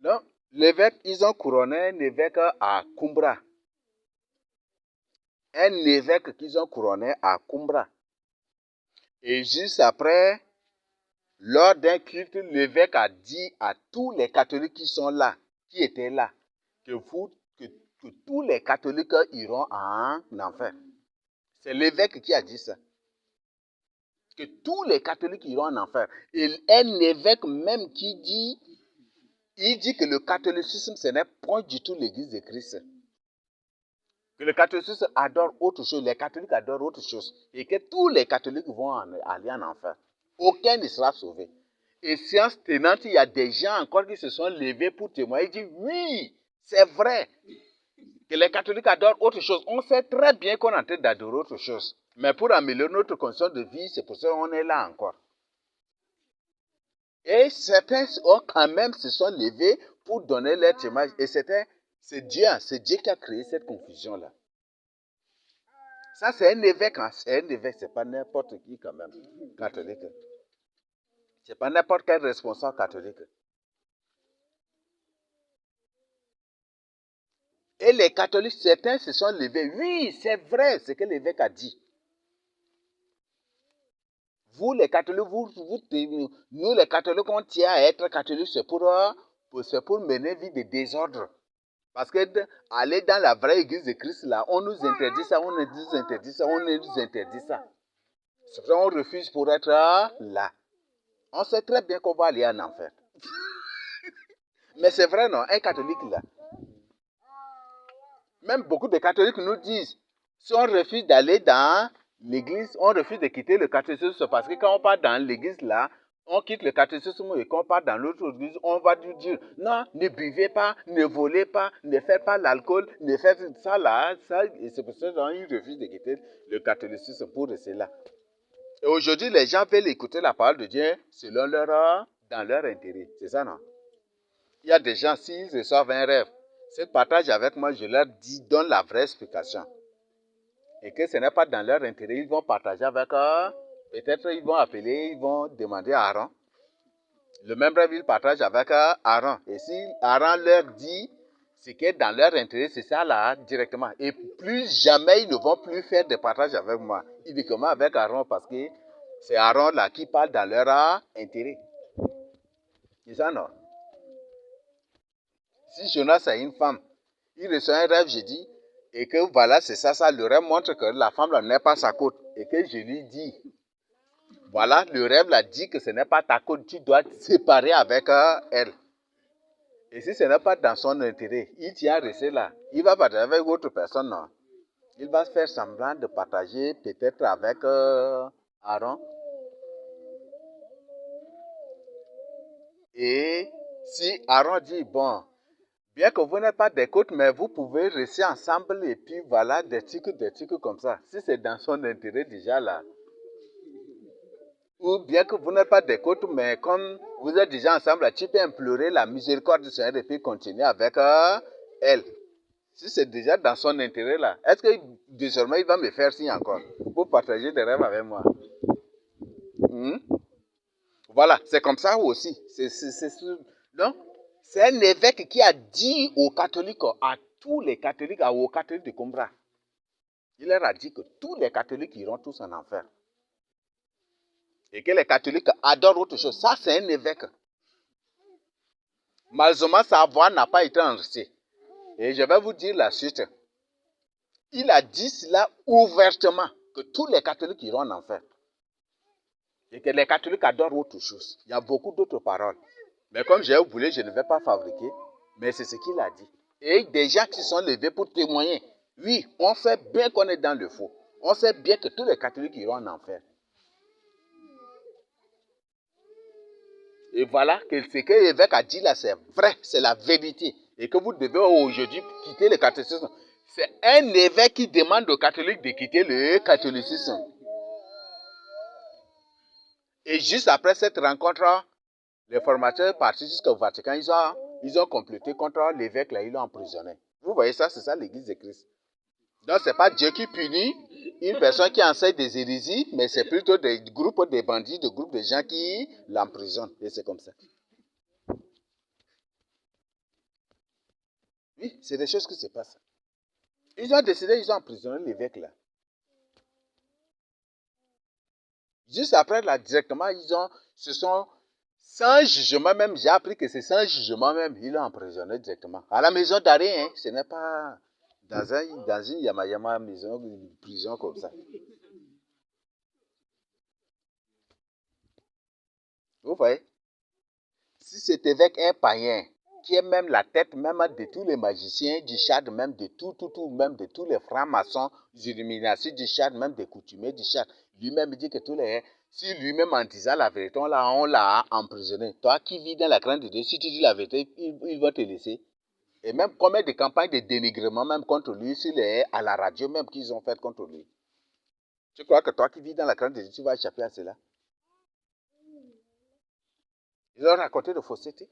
Donc, l'évêque, ils ont couronné un évêque à Kumbra. Un évêque qu'ils ont couronné à Kumbra. Et juste après, lors d'un culte, l'évêque a dit à tous les catholiques qui sont là, qui étaient là, que tous les catholiques iront en enfer. C'est l'évêque qui a dit ça. Que tous les catholiques iront en enfer. Et un évêque même qui dit, il dit que le catholicisme, ce n'est point du tout l'église de Christ. Que le catholicisme adore autre chose, les catholiques adorent autre chose. Et que tous les catholiques vont aller en enfer. Aucun ne sera sauvé. Et science tenante, il y a des gens encore qui se sont levés pour témoigner. Ils disent, oui, c'est vrai que les catholiques adorent autre chose. On sait très bien qu'on est en train d'adorer autre chose. Mais pour améliorer notre condition de vie, c'est pour ça qu'on est là encore. Et certains quand même se sont levés pour donner leur témoignage. Et c'est Dieu qui a créé cette confusion-là. Ça, c'est un évêque, c'est pas n'importe qui quand même, catholique. C'est pas n'importe quel responsable catholique. Et les catholiques, certains se sont levés. Oui, c'est vrai ce que l'évêque a dit. Vous, les catholiques, nous, les catholiques, on tient à être catholiques, c'est pour mener vie de désordre. Parce que aller dans la vraie église de Christ, là, on nous interdit ça, on nous interdit ça, on nous interdit ça. C'est pour ça qu'on refuse pour être là. On sait très bien qu'on va aller en enfer. Mais c'est vrai, non? Un catholique, là. Même beaucoup de catholiques nous disent, si on refuse d'aller dans l'église, on refuse de quitter le catéchisme, parce que quand on part dans l'église, là, on quitte le catéchisme et quand on part dans l'autre église, on va nous dire, non, ne buvez pas, ne volez pas, ne faites pas l'alcool, ne faites ça là, ça. Et c'est pour ça qu'ils refusent de quitter le catholicisme pour rester là. Et aujourd'hui, les gens veulent écouter la parole de Dieu selon dans leur intérêt. C'est ça, non? Il y a des gens, s'ils reçoivent un rêve, s'ils partagent avec moi, je leur donne la vraie explication. Et que ce n'est pas dans leur intérêt, ils vont partager avec eux. Peut-être ils vont appeler, ils vont demander à Aaron. Le même rêve, ils partagent avec Aaron. Et si Aaron leur dit ce qui est dans leur intérêt, c'est ça là, directement. Et plus jamais, ils ne vont plus faire de partage avec moi. Uniquement avec Aaron, parce que c'est Aaron là qui parle dans leur intérêt. C'est ça, non? Si Jonas a une femme, il reçoit un rêve, je dis, et que voilà, c'est ça, le rêve montre que la femme là n'est pas sa côte. Et que je lui dis, voilà, le rêve là dit que ce n'est pas ta côte, tu dois te séparer avec elle. Et si ce n'est pas dans son intérêt, il tient à rester là. Il va partager avec autre personne, non? Il va faire semblant de partager peut-être avec Aaron. Et si Aaron dit, bon, bien que vous n'êtes pas des côtes, mais vous pouvez rester ensemble et puis voilà, des trucs comme ça. Si c'est dans son intérêt déjà là. Ou bien que vous n'êtes pas des côtes, mais comme vous êtes déjà ensemble, tu peux implorer la miséricorde du Seigneur et puis continuer avec elle. Si c'est déjà dans son intérêt là, est-ce que désormais il va me faire signe encore pour partager des rêves avec moi? Voilà, c'est comme ça aussi. Donc, c'est un évêque qui a dit aux catholiques, à tous les catholiques, aux catholiques de Kumbra, il leur a dit que tous les catholiques iront tous en enfer. Et que les catholiques adorent autre chose. Ça, c'est un évêque. Malheureusement, sa voix n'a pas été enregistrée. Et je vais vous dire la suite. Il a dit cela ouvertement, que tous les catholiques iront en enfer. Et que les catholiques adorent autre chose. Il y a beaucoup d'autres paroles. Mais comme j'ai oublié, je ne vais pas fabriquer. Mais c'est ce qu'il a dit. Et des gens qui sont levés pour témoigner. Oui, on sait bien qu'on est dans le faux. On sait bien que tous les catholiques iront en enfer. Et voilà que ce que l'évêque a dit là, c'est vrai, c'est la vérité. Et que vous devez aujourd'hui quitter le catholicisme. C'est un évêque qui demande aux catholiques de quitter le catholicisme. Et juste après cette rencontre, les formateurs partis jusqu'au Vatican, ils ont complété contre l'évêque là, ils l'ont emprisonné. Vous voyez ça, c'est ça l'église de Christ. Donc c'est pas Dieu qui punit une personne qui enseigne des hérésies, mais c'est plutôt des groupes de bandits, des groupes de gens qui l'emprisonnent. Et c'est comme ça. Oui, c'est des choses qui se passent. Ils ont décidé, ils ont emprisonné l'évêque là. Juste après, là, directement, ce sont, sans jugement même, j'ai appris que c'est sans jugement même, ils l'ont emprisonné directement. À la maison d'arrêt, hein, ce n'est pas dans une Yamayama maison, une prison comme ça. Vous voyez? Si cet évêque est païen, qui est même la tête même de tous les magiciens du Tchad, même de même de tous les francs-maçons, illuminations du Tchad, même des coutumiers du Tchad, lui-même dit que si lui-même en disant la vérité, on l'a emprisonné. Toi qui vis dans la crainte de Dieu, si tu dis la vérité, il va te laisser. Et même combien de campagnes de dénigrement même contre lui, à la radio même qu'ils ont fait contre lui. Tu crois que toi qui vis dans la crainte de Dieu, tu vas échapper à cela? Ils ont raconté de fausseté.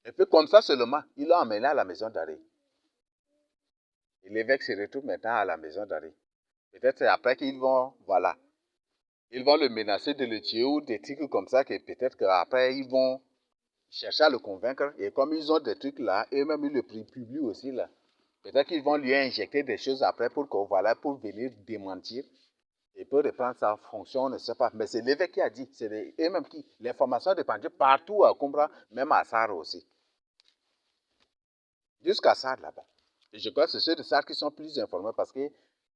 Et puis comme ça seulement, ils l'ont emmené à la maison d'arrêt. Et l'évêque se retrouve maintenant à la maison d'arrêt. Peut-être après qu'ils vont, voilà, ils vont le menacer de le tuer ou des trucs comme ça, que peut-être qu'après ils vont chercher à le convaincre. Et comme ils ont des trucs là, eux-mêmes ils le publient aussi là. Peut-être qu'ils vont lui injecter des choses après pour venir démentir. Et pour reprendre sa fonction, on ne sait pas. Mais c'est l'évêque qui a dit, c'est eux-mêmes qui. L'information dépendait partout à Kumbra, même à Sarre aussi. Jusqu'à Sarre là-bas. Et je crois que c'est ceux de Sarre qui sont plus informés parce que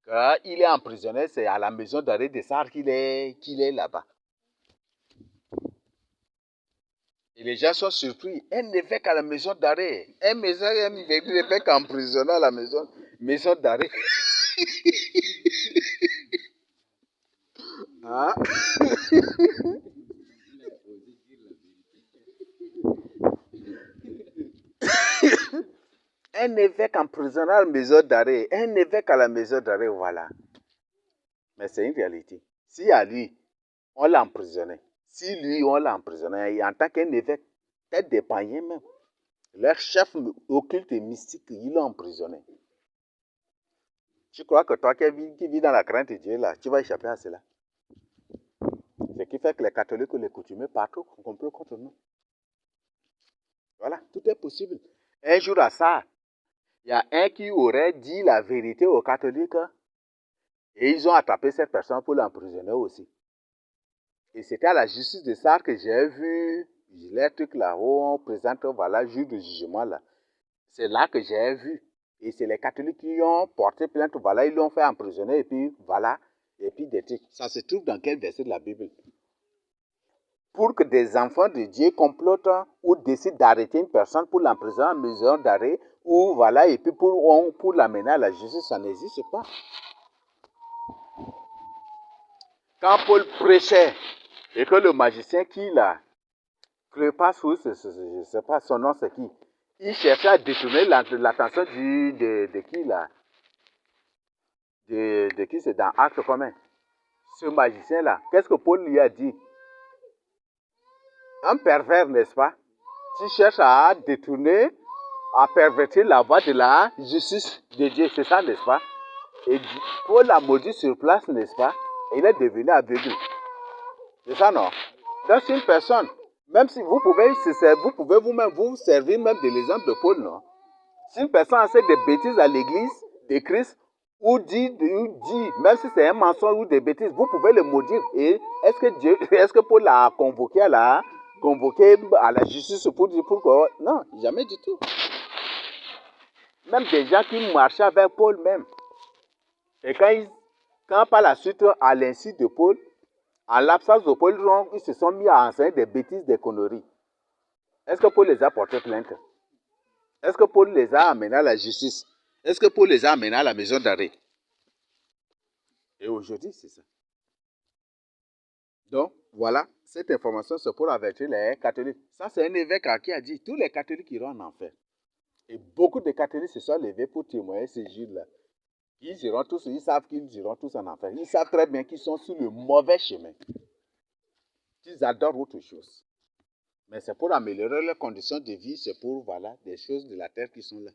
quand il est emprisonné, c'est à la maison d'arrêt de Sarre qu'il est là-bas. Et les gens sont surpris. Un évêque à la maison d'arrêt. Un évêque emprisonné à la maison d'arrêt. Hein? Un évêque emprisonné à la maison d'arrêt. Un évêque à la maison d'arrêt, voilà. Mais c'est une réalité. Si à lui, on l'a emprisonné. Si lui, on l'a emprisonné, en tant qu'un évêque, tête des païens même, leur chef occulte et mystique, ils l'ont emprisonné. Tu crois que toi qui vis dans la crainte de Dieu, là, tu vas échapper à cela? Ce qui fait que les catholiques ou les coutumiers partout complot contre nous. Voilà, tout est possible. Un jour à ça, il y a un qui aurait dit la vérité aux catholiques et ils ont attrapé cette personne pour l'emprisonner aussi. Et c'était à la justice de Sarre que j'ai vu les trucs là où on présente, voilà, jour de jugement là. C'est là que j'ai vu. Et c'est les catholiques qui ont porté plainte, voilà, ils l'ont fait emprisonner et puis voilà, et puis des trucs. Ça se trouve dans quel verset de la Bible? Pour que des enfants de Dieu complotent ou décident d'arrêter une personne pour l'emprisonner en maison d'arrêt ou voilà, et puis pour l'amener à la justice, ça n'existe pas. Quand Paul prêchait et que le magicien qui l'a, Cléopas, je ne sais pas son nom c'est qui, il cherchait à détourner l'attention de qui là? De qui c'est dans Acte commun? Ce magicien-là, qu'est-ce que Paul lui a dit? Un pervers, n'est-ce pas? Tu cherches à détourner, à pervertir la voie de la justice de Dieu, c'est ça, n'est-ce pas? Et Paul l'a maudit sur place, n'est-ce pas? Et il est devenu aveugle. C'est ça, non? Donc, c'est une personne, même si vous pouvez vous-même vous servir même de l'exemple de Paul, non? Si une personne a fait des bêtises à l'église de Christ, ou dit, même si c'est un mensonge ou des bêtises, vous pouvez le maudire. Et est-ce que Paul l'a convoqué à la justice pour dire pourquoi? Non, jamais du tout. Même des gens qui marchaient avec Paul même. Et quand par la suite, à l'insu de Paul, en l'absence de Paul, ils se sont mis à enseigner des bêtises, des conneries. Est-ce que Paul les a portés plainte? Est-ce que Paul les a amenés à la justice? Est-ce que Paul les a amenés à la maison d'arrêt? Et aujourd'hui, c'est ça. Donc, voilà, cette information, c'est pour avertir les catholiques. Ça, c'est un évêque qui a dit, tous les catholiques iront en enfer. Et beaucoup de catholiques se sont levés pour témoigner ces jours-là. Ils savent qu'ils iront tous en enfer. Ils savent très bien qu'ils sont sur le mauvais chemin. Ils adorent autre chose. Mais c'est pour améliorer leurs conditions de vie, c'est pour, voilà, des choses de la terre qui sont là.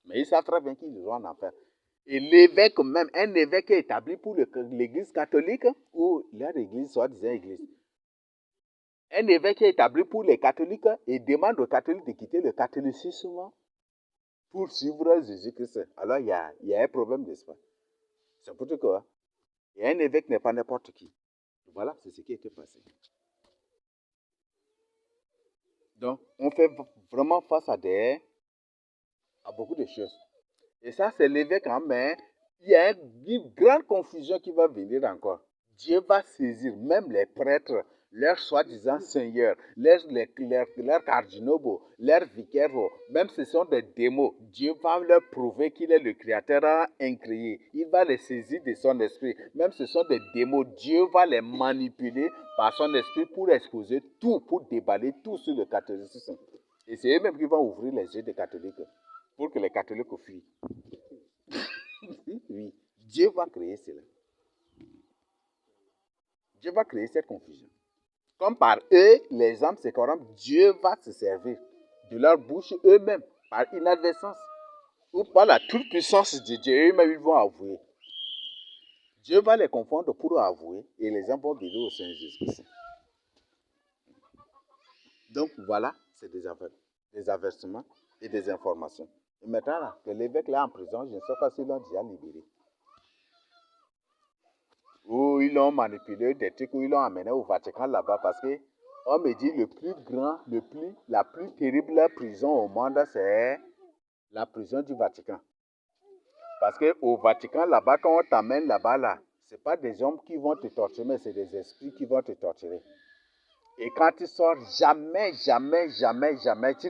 Mais ils savent très bien qu'ils iront en enfer. Et l'évêque même, un évêque est établi pour l'église catholique ou leur église, soi-disant église. Un évêque est établi pour les catholiques et demande aux catholiques de quitter le catholicisme pour suivre Jésus-Christ. Alors, il y a un problème, n'est-ce pas? C'est pour tout quoi. Et un évêque n'est pas n'importe qui. Voilà, c'est ce qui était passé. Donc, on fait vraiment face à beaucoup de choses. Et ça, c'est l'évêque, hein, mais il y a une grande confusion qui va venir encore. Dieu va saisir même les prêtres, leurs soi-disant seigneurs, leurs cardinaux, leurs vicaires, même si ce sont des démons. Dieu va leur prouver qu'il est le créateur incréé. Il va les saisir de son esprit. Même si ce sont des démons, Dieu va les manipuler par son esprit pour exposer tout, pour déballer tout sur le catholicisme. Et c'est eux-mêmes qui vont ouvrir les yeux des catholiques pour que les catholiques fuient. Oui, Dieu va créer cela. Dieu va créer cette confusion. Comme par eux, les hommes se corrompent, Dieu va se servir de leur bouche eux-mêmes, par inadvertance, ou par la toute-puissance de Dieu, eux-mêmes ils vont avouer. Dieu va les confondre pour avouer, et les hommes vont venir au Seigneur Jésus-Christ. Donc voilà, c'est des avertissements et des informations. Et maintenant, là, que l'évêque là en prison, je ne sais pas s'ils l'ont déjà libéré. Ou ils l'ont manipulé, des trucs où ils l'ont amené au Vatican là-bas parce que on me dit la plus terrible prison au monde, c'est la prison du Vatican. Parce qu'au Vatican là-bas, quand on t'amène là-bas, là, c'est pas des hommes qui vont te torturer, mais c'est des esprits qui vont te torturer. Et quand tu sors, jamais, tu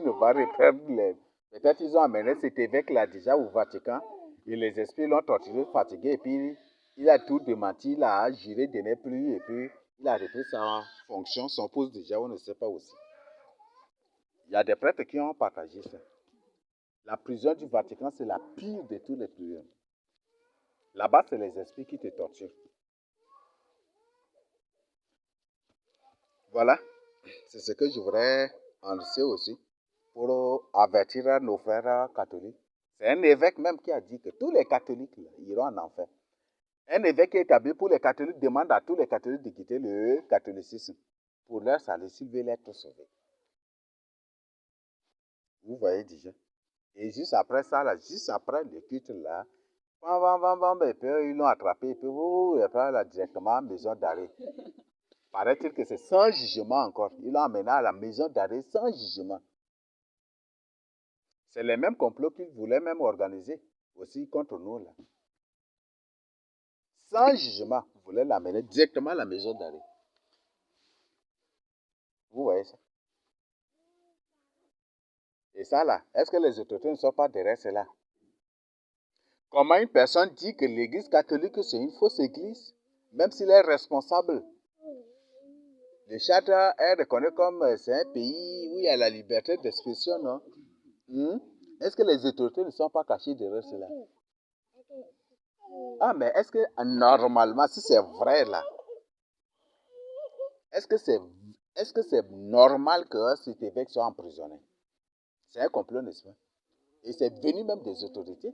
ne vas reperdre les... Peut-être ils ont amené cet évêque-là déjà au Vatican, et les esprits l'ont torturé, fatigué, et puis il a tout démenti, il a juré de ne plus, et puis il a repris sa fonction, son poste déjà, on ne sait pas aussi. Il y a des prêtres qui ont partagé ça. La prison du Vatican, c'est la pire de tous les prisons. Là-bas, c'est les esprits qui te torturent. Voilà, c'est ce que je voudrais annoncer aussi pour avertir nos frères catholiques. C'est un évêque même qui a dit que tous les catholiques là, iront en enfer. Un évêque qui est établi pour les catholiques demande à tous les catholiques de quitter le catholicisme pour leur salut s'ils veulent être sauvés. Vous voyez déjà. Et juste après ça, là, juste après le culte là, et puis ils l'ont attrapé, et puis après là, directement à la maison d'arrêt. Paraît-il que c'est sans jugement encore. Ils l'ont amené à la maison d'arrêt sans jugement. C'est les mêmes complots qu'ils voulaient même organiser aussi contre nous là. Sans jugement, ils voulaient l'amener directement à la maison d'arrêt. Vous voyez ça? Et ça là, est-ce que les autorités ne sont pas derrière cela? Comment une personne dit que l'église catholique c'est une fausse église, même s'il est responsable? Le Tchad est reconnu comme c'est un pays où il y a la liberté d'expression, non? Est-ce que les autorités ne sont pas cachées derrière cela? Ah, mais est-ce que normalement, si c'est vrai là, est-ce que c'est normal que cet évêque soit emprisonné? C'est un complot, n'est-ce pas? Et c'est venu même des autorités.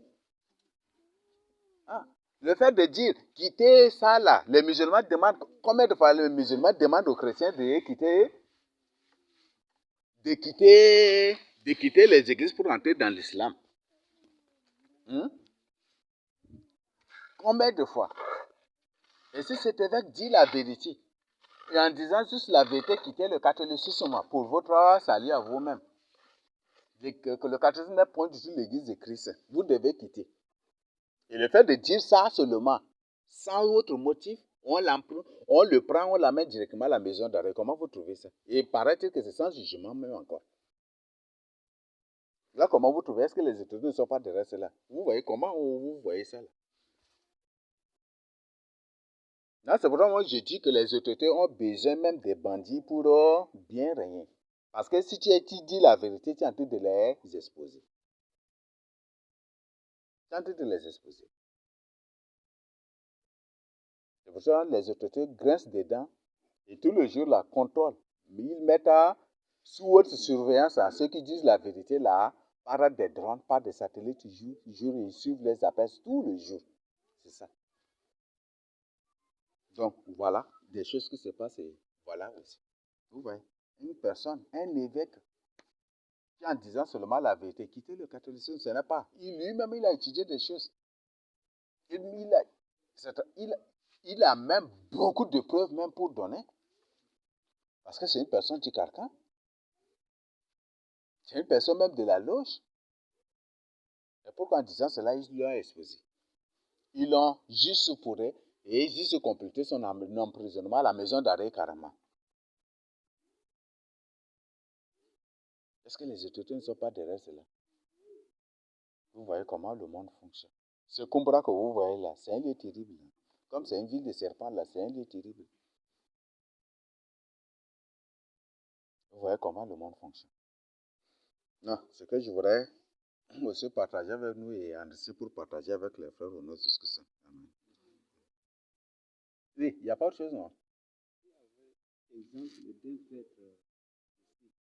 Ah, le fait de dire quitter ça là, les musulmans demandent, combien de fois les musulmans demandent aux chrétiens de quitter les églises pour entrer dans l'islam? Combien de fois? Et si cet évêque dit la vérité, et en disant juste la vérité, quittez le catholicisme pour votre salut à vous-même. Que le catholicisme n'est point du tout l'église de Christ. Vous devez quitter. Et le fait de dire ça seulement, sans autre motif, on le prend, on l'amène directement à la maison d'arrêt. Comment vous trouvez ça? Et paraît-il que c'est sans jugement même encore. Là, comment vous trouvez? Est-ce que les autorités ne sont pas derrière cela? Vous voyez comment vous voyez ça là? Là, c'est pourquoi moi je dis que les autorités ont besoin même des bandits pour bien régner. Parce que si tu dis la vérité, tu es en train de les exposer. Tu es en train de les exposer. C'est pour ça que les autorités grincent des dents et tout le jour la contrôlent. Mais ils mettent sous haute surveillance à ceux qui disent la vérité là, par des drones, par des satellites, toujours, ils suivent les appels tout le jour. C'est ça. Donc voilà, des choses qui se passent et voilà aussi. Vous voyez. une personne, un évêque, qui en disant seulement la vérité, quitter le catholicisme, ce n'est pas. Lui-même, il a étudié des choses. Il a même beaucoup de preuves même pour donner. Parce que c'est une personne du carcan. C'est une personne même de la loge. Et pourquoi en disant cela, ils l'ont exposé. Ils l'ont juste pourri et juste complété son emprisonnement à la maison d'arrêt carrément. Est-ce que les autorités ne sont pas derrière cela? Vous voyez comment le monde fonctionne. Ce Kumbra que vous voyez là, c'est un lieu terrible. Comme c'est une ville de serpents là, c'est un lieu terrible. Vous voyez comment le monde fonctionne. Non, ce que je voudrais aussi partager avec nous et ainsi pour partager avec les frères au nom de discussion. Amen. Oui, il n'y a pas autre chose, non? Exemple d'un prêtre